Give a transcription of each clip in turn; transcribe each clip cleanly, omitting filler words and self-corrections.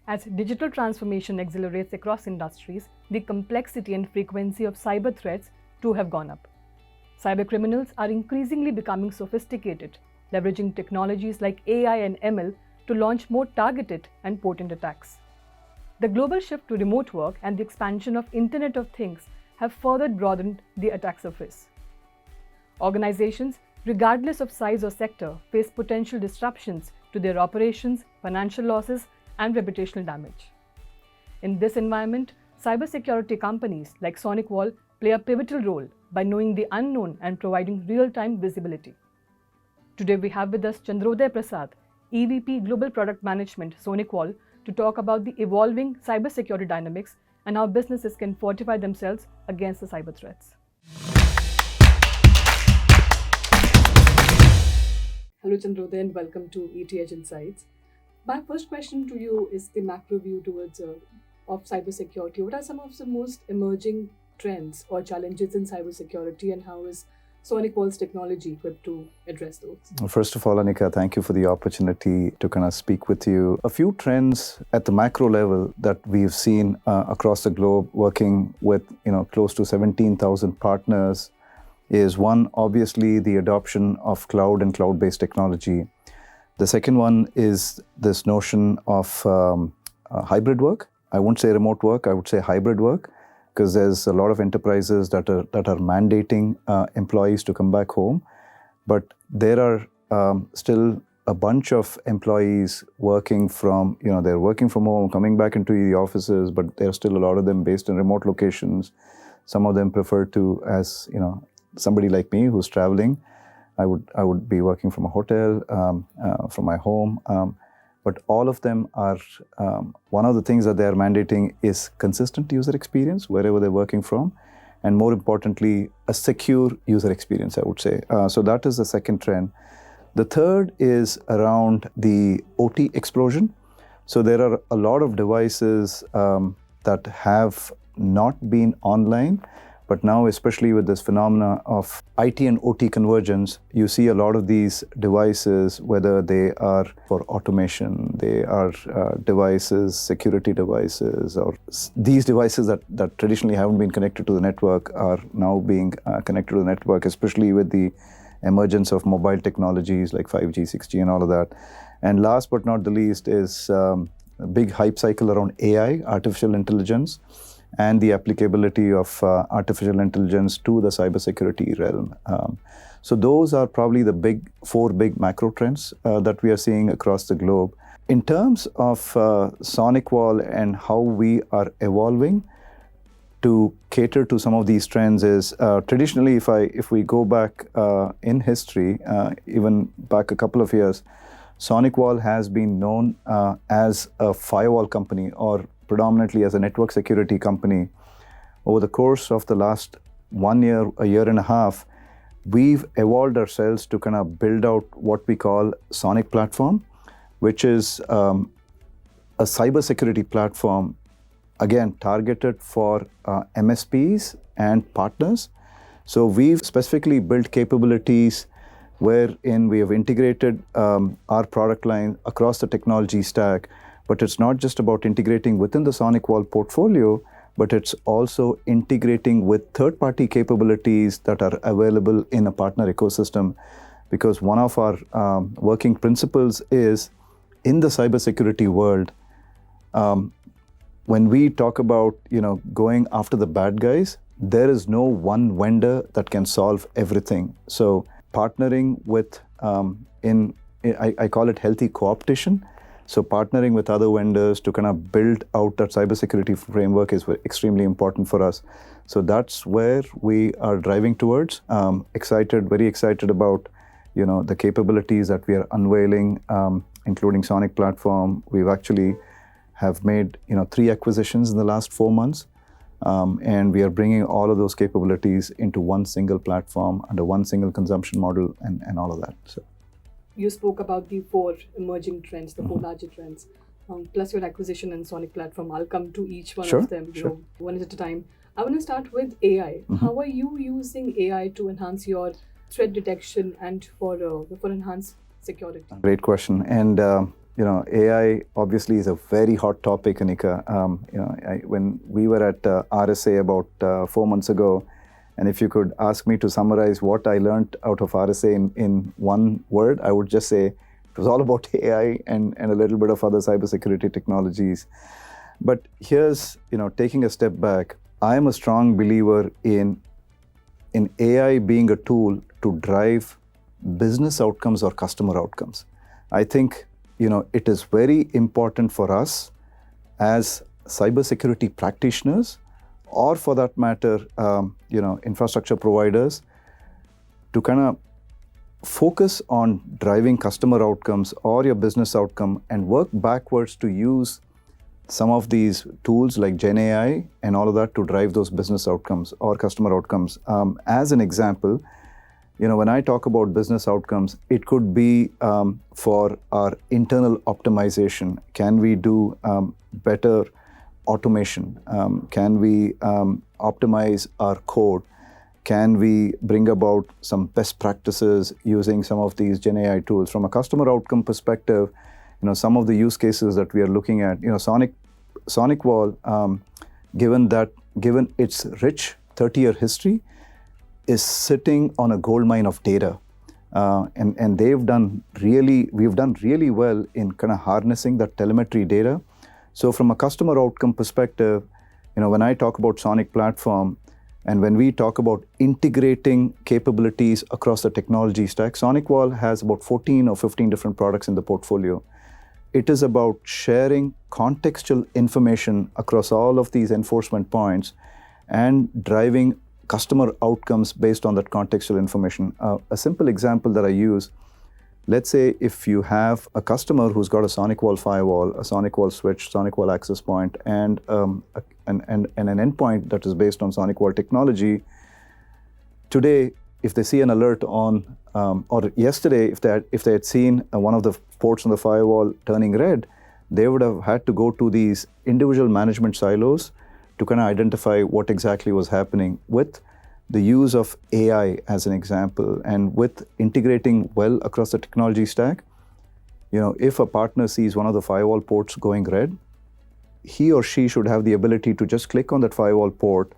As digital transformation accelerates across industries, the complexity and frequency of cyber threats too have gone up. Cybercriminals are increasingly becoming sophisticated, leveraging technologies like AI and ML to launch more targeted and potent attacks. The global shift to remote work and the expansion of Internet of Things have further broadened the attack surface. Organizations, regardless of size or sector, face potential disruptions to their operations, financial losses, and reputational damage. In this environment, cybersecurity companies like SonicWall play a pivotal role by knowing the unknown and providing real-time visibility. Today we have with us Chandrodaya Prasad, EVP Global Product Management, SonicWall, to talk about the evolving cybersecurity dynamics and how businesses can fortify themselves against the cyber threats. Hello Chandrodaya and welcome to ETH Insights. My first question to you is the macro view towards of cybersecurity. What are some of the most emerging trends or challenges in cybersecurity, and how is SonicWall's technology equipped to address those? First of all, Anika, thank you for the opportunity to kind of speak with you. A few trends at the macro level that we've seen across the globe, working with close to 17,000 partners, is one, obviously, the adoption of cloud and cloud-based technology. The second one is this notion of hybrid work. I won't say remote work, I would say hybrid work, because there's a lot of enterprises that are mandating employees to come back home. But there are still a bunch of employees working from, they're working from home, coming back into the offices, but there are still a lot of them based in remote locations. Some of them prefer to, as somebody like me who's traveling, I would be working from a hotel, from my home. But all of them are, one of the things that they're mandating is consistent user experience wherever they're working from, and more importantly, a secure user experience, I would say. So that is the second trend. The third is around the OT explosion. So there are a lot of devices that have not been online, but now, especially with this phenomena of IT and OT convergence, you see a lot of these devices, whether they are for automation, they are devices, security devices, or these devices that traditionally haven't been connected to the network are now being connected to the network, especially with the emergence of mobile technologies like 5G, 6G, and all of that. And last but not the least is a big hype cycle around AI, artificial intelligence, and the applicability of artificial intelligence to the cybersecurity realm. So those are probably the four big macro trends that we are seeing across the globe. In terms of SonicWall and how we are evolving to cater to some of these trends is, traditionally, if we go back in history, even back a couple of years, SonicWall has been known as a firewall company, or predominantly as a network security company. Over the course of the last 1 year, a year and a half, we've evolved ourselves to kind of build out what we call Sonic Platform, which is a cybersecurity platform, again, targeted for MSPs and partners. So we've specifically built capabilities wherein we have integrated our product line across the technology stack. But it's not just about integrating within the SonicWall portfolio, but it's also integrating with third-party capabilities that are available in a partner ecosystem. Because one of our working principles is, in the cybersecurity world, when we talk about going after the bad guys, there is no one vendor that can solve everything. So partnering with, I call it healthy co-optation. So partnering with other vendors to kind of build out that cybersecurity framework is extremely important for us. So that's where we are driving towards. Very excited about the capabilities that we are unveiling, including Sonic Platform. We've actually have made 3 acquisitions in the last 4 months, and we are bringing all of those capabilities into one single platform under one single consumption model and all of that. So. You spoke about the 4 emerging trends, the 4 larger trends, plus your acquisition and Sonic Platform. I'll come to each one of them, one at a time. I want to start with AI. How are you using AI to enhance your threat detection and for enhanced security? Great question. And AI obviously is a very hot topic, Anika. When we were at RSA about 4 months ago, and if you could ask me to summarize what I learned out of RSA in one word, I would just say it was all about AI and a little bit of other cybersecurity technologies. But here's, taking a step back, I am a strong believer in AI being a tool to drive business outcomes or customer outcomes. I think, it is very important for us as cybersecurity practitioners, or for that matter, infrastructure providers, to kind of focus on driving customer outcomes or your business outcome and work backwards to use some of these tools like Gen AI and all of that to drive those business outcomes or customer outcomes. As an example, when I talk about business outcomes, it could be for our internal optimization. Can we do better automation? Can we optimize our code? Can we bring about some best practices using some of these Gen AI tools? From a customer outcome perspective, some of the use cases that we are looking at, SonicWall, given its rich 30-year history, is sitting on a gold mine of data. And we've done really well in kind of harnessing that telemetry data. So from a customer outcome perspective, when I talk about Sonic platform, and when we talk about integrating capabilities across the technology stack, SonicWall has about 14 or 15 different products in the portfolio. It is about sharing contextual information across all of these enforcement points and driving customer outcomes based on that contextual information. A simple example that I use, let's say if you have a customer who's got a SonicWall firewall, a SonicWall switch, SonicWall access point, and an endpoint that is based on SonicWall technology. Today, if they see an alert on, or yesterday, if they had seen one of the ports on the firewall turning red, they would have had to go to these individual management silos to kind of identify what exactly was happening. With the use of AI as an example, and with integrating well across the technology stack, if a partner sees one of the firewall ports going red, he or she should have the ability to just click on that firewall port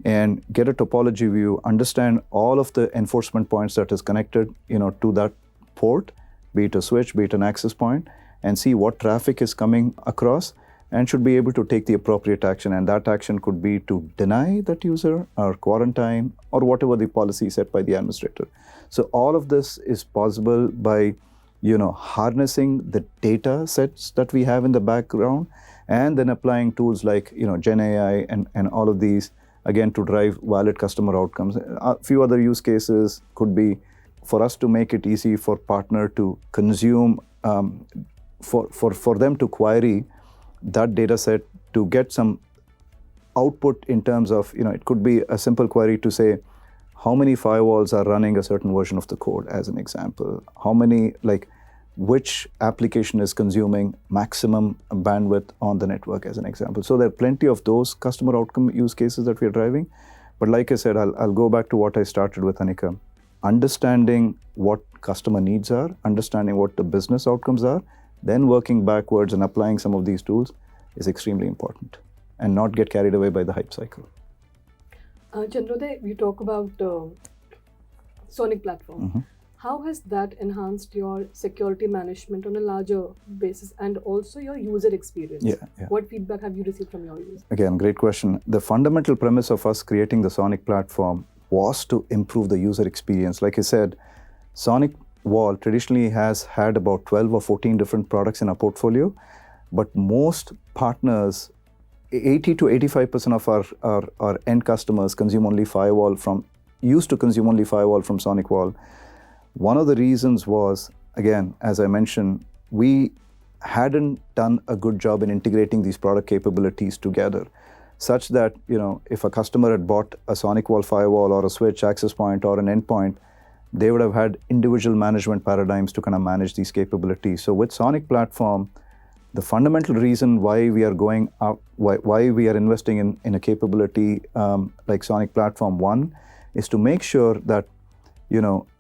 and get a topology view, understand all of the enforcement points that is connected, to that port, be it a switch, be it an access point, and see what traffic is coming across, and should be able to take the appropriate action. And that action could be to deny that user or quarantine or whatever the policy set by the administrator. So all of this is possible by, harnessing the data sets that we have in the background, and then applying tools like, Gen AI and all of these, again, to drive valid customer outcomes. A few other use cases could be for us to make it easy for partner to consume, for them to query that data set to get some output in terms of, it could be a simple query to say, how many firewalls are running a certain version of the code, as an example? How many, which application is consuming maximum bandwidth on the network, as an example. So there are plenty of those customer outcome use cases that we are driving. But like I said, I'll go back to what I started with, Anika. Understanding what customer needs are, understanding what the business outcomes are, then working backwards and applying some of these tools is extremely important, and not get carried away by the hype cycle. Chandrodaya, you talk about Sonic platform. Mm-hmm. How has that enhanced your security management on a larger basis, and also your user experience? Yeah. What feedback have you received from your users? Again, great question. The fundamental premise of us creating the Sonic platform was to improve the user experience. Like I said, SonicWall traditionally has had about 12 or 14 different products in our portfolio, but most partners, 80 to 85% of our end customers used to consume only firewall from SonicWall. One of the reasons was, again, as I mentioned, we hadn't done a good job in integrating these product capabilities together, such that, if a customer had bought a SonicWall firewall or a switch access point or an endpoint, they would have had individual management paradigms to kind of manage these capabilities. So with Sonic platform, the fundamental reason why we are going up, why we are investing in a capability like Sonic platform, one, is to make sure that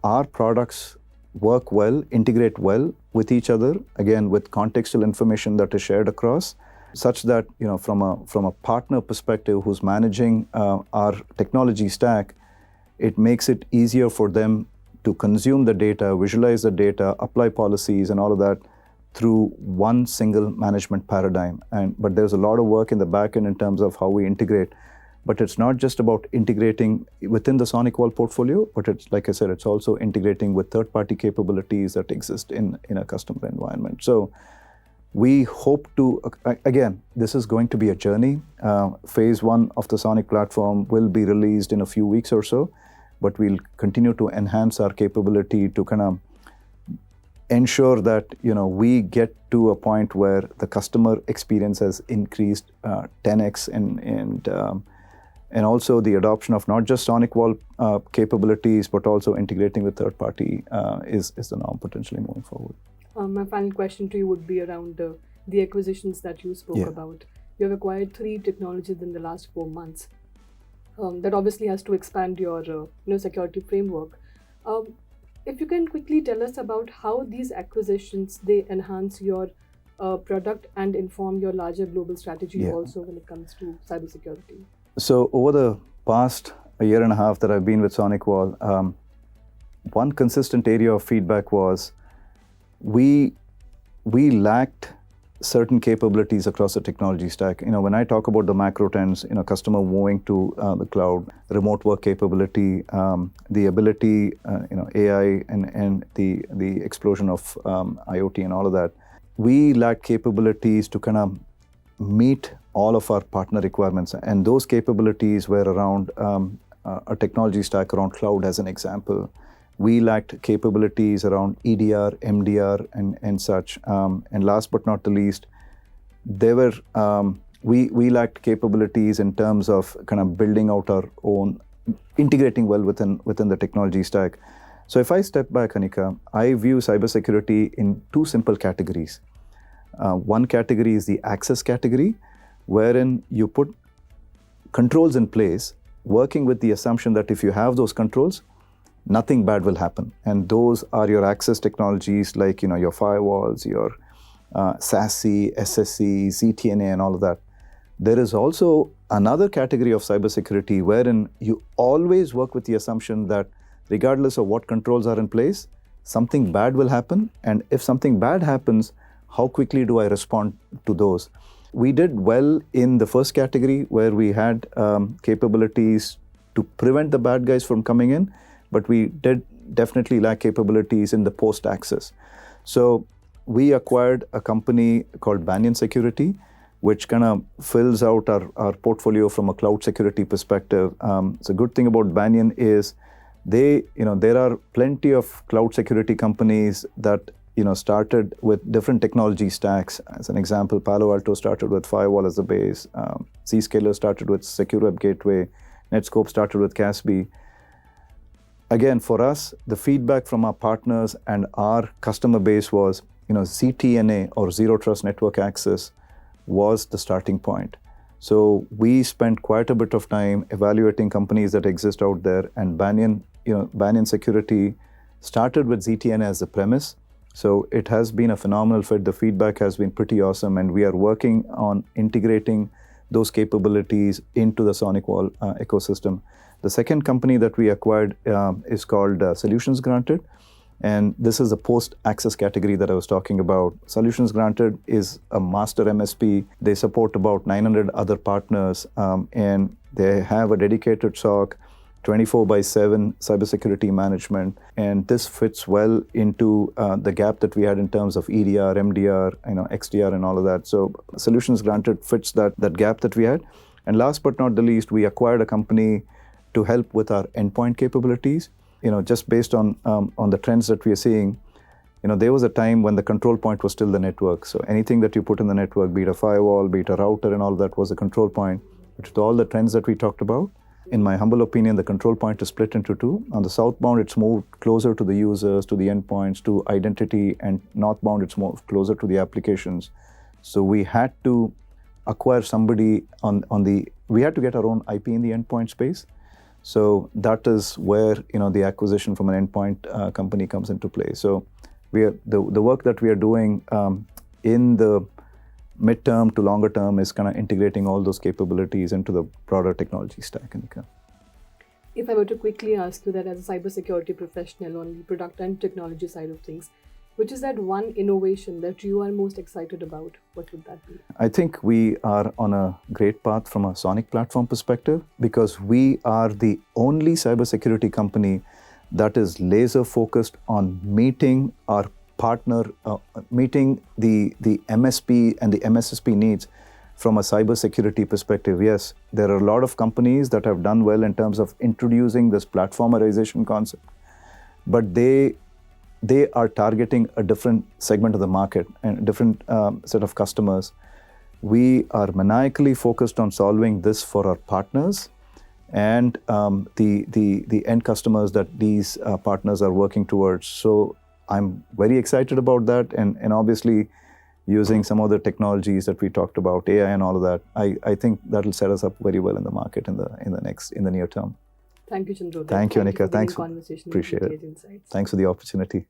our products work well, integrate well with each other, again, with contextual information that is shared across, such that, from a partner perspective who's managing our technology stack, it makes it easier for them to consume the data, visualize the data, apply policies and all of that through one single management paradigm. But there's a lot of work in the back end in terms of how we integrate. But it's not just about integrating within the SonicWall portfolio, but it's, like I said, it's also integrating with third-party capabilities that exist in a customer environment. So we hope to, again, this is going to be a journey. Phase 1 of the Sonic platform will be released in a few weeks or so, but we'll continue to enhance our capability to kind of ensure that we get to a point where the customer experience has increased 10x and also the adoption of not just SonicWall capabilities, but also integrating with third party is the norm potentially moving forward. My final question to you would be around the acquisitions that you spoke about. You have acquired 3 technologies in the last 4 months. That obviously has to expand your security framework. If you can quickly tell us about how these acquisitions, they enhance your product and inform your larger global strategy also when it comes to cybersecurity. So over the past a year and a half that I've been with SonicWall, one consistent area of feedback was we lacked certain capabilities across the technology stack. When I talk about the macro trends, customer moving to the cloud, remote work capability, the ability, AI and the explosion of IoT and all of that, we lack capabilities to kind of meet all of our partner requirements. And those capabilities were around a technology stack around cloud, as an example. We lacked capabilities around EDR, MDR, and such. And last but not the least, we lacked capabilities in terms of kind of building out our own, integrating well within the technology stack. So if I step back, Anika, I view cybersecurity in 2 simple categories. One category is the access category, wherein you put controls in place, working with the assumption that if you have those controls, nothing bad will happen. And those are your access technologies like your firewalls, your SASE, SSE, ZTNA, and all of that. There is also another category of cybersecurity wherein you always work with the assumption that regardless of what controls are in place, something bad will happen. And if something bad happens, how quickly do I respond to those? We did well in the first category where we had capabilities to prevent the bad guys from coming in, but we did definitely lack capabilities in the post-access. So we acquired a company called Banyan Security, which kind of fills out our portfolio from a cloud security perspective. So the good thing about Banyan is there are plenty of cloud security companies that started with different technology stacks. As an example, Palo Alto started with firewall as the base. Zscaler started with Secure Web Gateway. Netscope started with CASB. Again, for us, the feedback from our partners and our customer base was, ZTNA or Zero Trust Network Access was the starting point. So we spent quite a bit of time evaluating companies that exist out there, and Banyan Security started with ZTNA as the premise. So it has been a phenomenal fit. The feedback has been pretty awesome, and we are working on integrating those capabilities into the SonicWall ecosystem. The second company that we acquired is called Solutions Granted, and this is a post-access category that I was talking about. Solutions Granted is a master MSP. They support about 900 other partners, and they have a dedicated SOC, 24/7 cybersecurity management, and this fits well into the gap that we had in terms of EDR, MDR, XDR, and all of that. So Solutions Granted fits that gap that we had. And last but not the least, we acquired a company to help with our endpoint capabilities. Just based on the trends that we are seeing, there was a time when the control point was still the network. So anything that you put in the network, be it a firewall, be it a router, and all of that was a control point. But with all the trends that we talked about, in my humble opinion, the control point is split into 2. On the southbound, it's moved closer to the users, to the endpoints, to identity, and northbound, it's moved closer to the applications. So we had to acquire somebody we had to get our own IP in the endpoint space. So that is where the acquisition from an endpoint company comes into play. So the work that we are doing in the midterm to longer term is kind of integrating all those capabilities into the broader technology stack, Anika. If I were to quickly ask you that as a cybersecurity professional on the product and technology side of things, which is that one innovation that you are most excited about? What would that be? I think we are on a great path from a Sonic platform perspective because we are the only cybersecurity company that is laser focused on meeting our partner, meeting the MSP and the MSSP needs from a cybersecurity perspective. Yes, there are a lot of companies that have done well in terms of introducing this platformization concept, but they are targeting a different segment of the market and a different set of customers. We are maniacally focused on solving this for our partners and the end customers that these partners are working towards. So I'm very excited about that, and obviously using some of the technologies that we talked about, AI and all of that, I think that'll set us up very well in the market in the near term. Thank you, Chandrodaya. Thank you, Anika. Thanks. Appreciate it. Insights. Thanks for the opportunity.